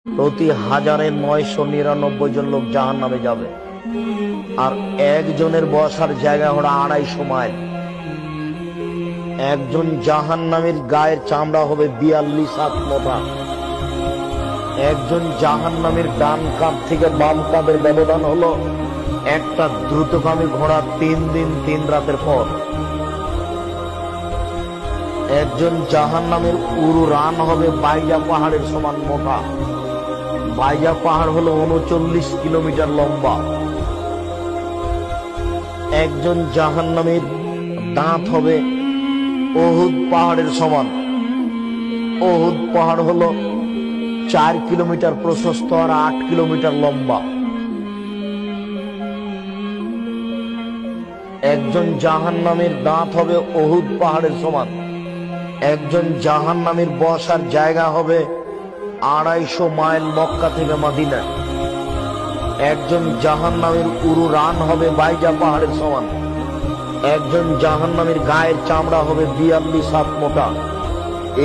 প্রতি 1999 জন লোক জাহান্নামে যাবে, আর একজনের বসার জায়গা হলো 250 মাইল। একজন জাহান্নামীর গায়ের চামড়া হবে 42 হাত মোটা। একজন জাহান্নামীর ডান কাঁধ থেকে বাম কাঁধের ব্যবধান হলো একটা দ্রুতগামী ঘোড়া 3 দিন 3 রাতের পর। একজন জাহান্নামীর উরু রান হবে বাইজা পাহাড়ের সমান মোটা। বাইজা পাহাড় হলো 39 কিলোমিটার লম্বা। একজন জাহান্নামীর দাঁত হবে ওহুদ পাহাড়ের সমান। ওহুদ পাহাড় হলো 4 কিলোমিটার প্রশস্ত আর 8 কিলোমিটার লম্বা। একজন জাহান্নামীর দাঁত হবে ওহুদ পাহাড়ের সমান। একজন জাহান্নামীর বসার জায়গা হবে 250 মাইল মক্কা থেকে মদিনা। একজন জাহান্নামীর উরু রান হবে বাইজা পাহাড়ের সমান। একজন জাহান্নামীর গায়ের চামড়া হবে 42 হাত মোটা।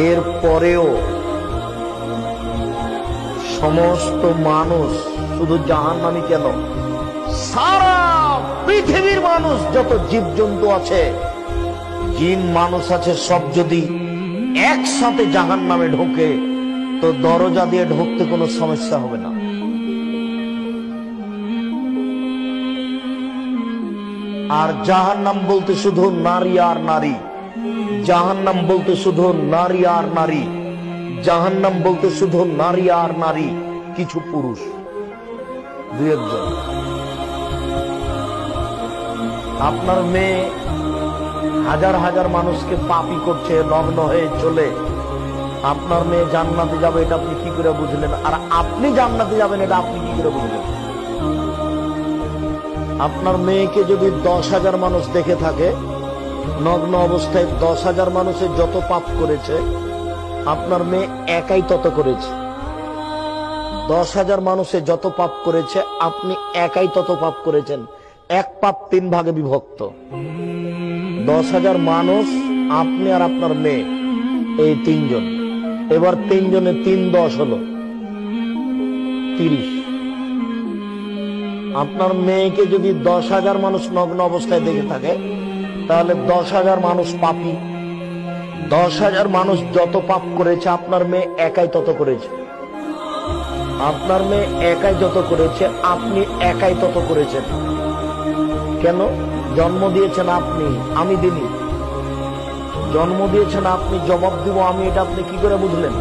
এর পরেও সমস্ত মানুষ, শুধু জাহান্নামী কেন, সারা পৃথিবীর মানুষ, যত জীবজন্তু আছে, জিন মানুষ আছে, সব যদি একসাথে জাহান্নামে ঢোকে তো দরজা দিয়ে ঢুকতে কোনো সমস্যা হবে না। আর জাহান্নাম বলতে শুধু নারী আর নারী, জাহান্নাম বলতে শুধু নারী আর নারী, জাহান্নাম বলতে শুধু নারী আর নারী, কিছু পুরুষ 2-1 জন। আপনার মেয়ে হাজার হাজার মানুষকে পাপী করছে, নগ্ন হয়ে চলে, আপনার মেয়ে জান্নাতে যাবে এটা আপনি কি করে বুঝলেন? আর আপনি জান্নাতে যাবেন এটা আপনি কি করে বুঝলেন? আপনার মেয়েকে যদি 10,000 মানুষ দেখে থাকে নগ্ন অবস্থায়, 10,000 মানুষের যত পাপ করেছে আপনার মেয়ে একাই তত করেছে। 10,000 মানুষের যত পাপ করেছে আপনি একাই তত পাপ করেছেন। এক পাপ 3 ভাগে বিভক্ত। 10,000 মানুষ, আপনি আর আপনার মেয়ে, এই 3 জন। এবার 3 জনে 3 10 হলো 30। আপনার মেয়েকে যদি 10,000 মানুষ নগ্ন অবস্থায় দেখে থাকে তাহলে 10,000 মানুষ পাপী। 10,000 মানুষ যত পাপ করেছে আপনার মেয়ে একাই তত করেছে। আপনার মেয়ে একাই যত করেছে আপনি একাই তত করেছেন। কেন? জন্ম দিয়েছেন আপনি, আমি দিনি। জন্ম দিয়েছেন আপনি, জবাব দিব আমি, এটা আপনি কি করে বুঝলেন?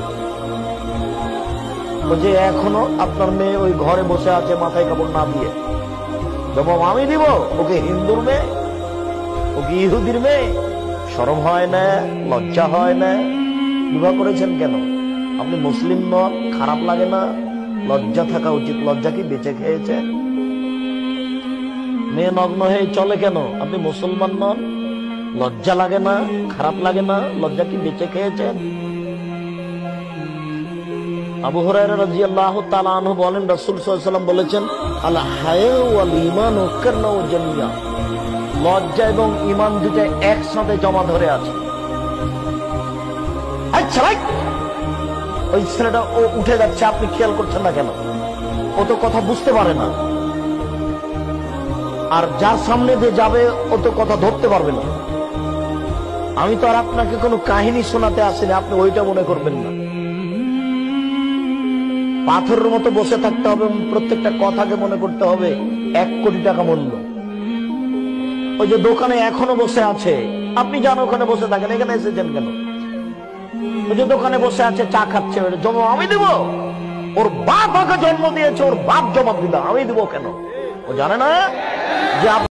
যে এখনো আপনার মেয়ে ওই ঘরে বসে আছে মাথায় কাপড় না দিয়ে, জবাব আমি দিব। ওকে হিন্দুর মেয়ে, ওকে ইহুদির মেয়ে, শরম হয় না, লজ্জা হয় না? বিবাহ করেছেন কেন? আপনি মুসলিম নন, খারাপ লাগে না? লজ্জা থাকা উচিত। লজ্জা কি বেঁচে খেয়েছেন? মেয়ে নগ্ন হয়ে চলে কেন? আপনি মুসলমান নন, লজ্জা লাগে না, খারাপ লাগে না? লজ্জা কি বেঁচে খেয়েছেন? আবু হুরায়রা রাদিয়াল্লাহু তাআলা আনহু বলেন, রাসূল সাল্লাল্লাহু আলাইহি ওয়াসাল্লাম বলেছেন, আল হায়া ওয়াল ঈমান কারনাউ জামিয়া, লজ্জা এবং ঈমান দুটো একসাথে জমা ধরে আছে। আচ্ছা, ওই ছেলেটা ও উঠে যাচ্ছে, আপনি খেয়াল করছেন না কেন? ও তো কথা বুঝতে পারে না। আর যার সামনে দিয়ে যাবে ও তো কথা ধরতে পারবে না। আমি তো আর আপনাকে কোনো কাহিনী শোনাতে আসিনি, আপনি ওইটা মনে করবেন না। পাথরের মতো বসে থাকতে হবে, প্রত্যেকটা কথাকে মনে করতে হবে 1 কোটি টাকা মূল্য। ওই যে দোকানে এখনো বসে আছে, আপনি জানো ওখানে বসে থাকেন, এখানে এসেছেন কেন? ওই যে দোকানে বসে আছে চা খাচ্ছে, জবাব আমি দিব। ওর বাপ ওকে জন্ম দিয়েছে, ওর বাপ জবাব দিল, আমি দিব কেন? ও জানে না যে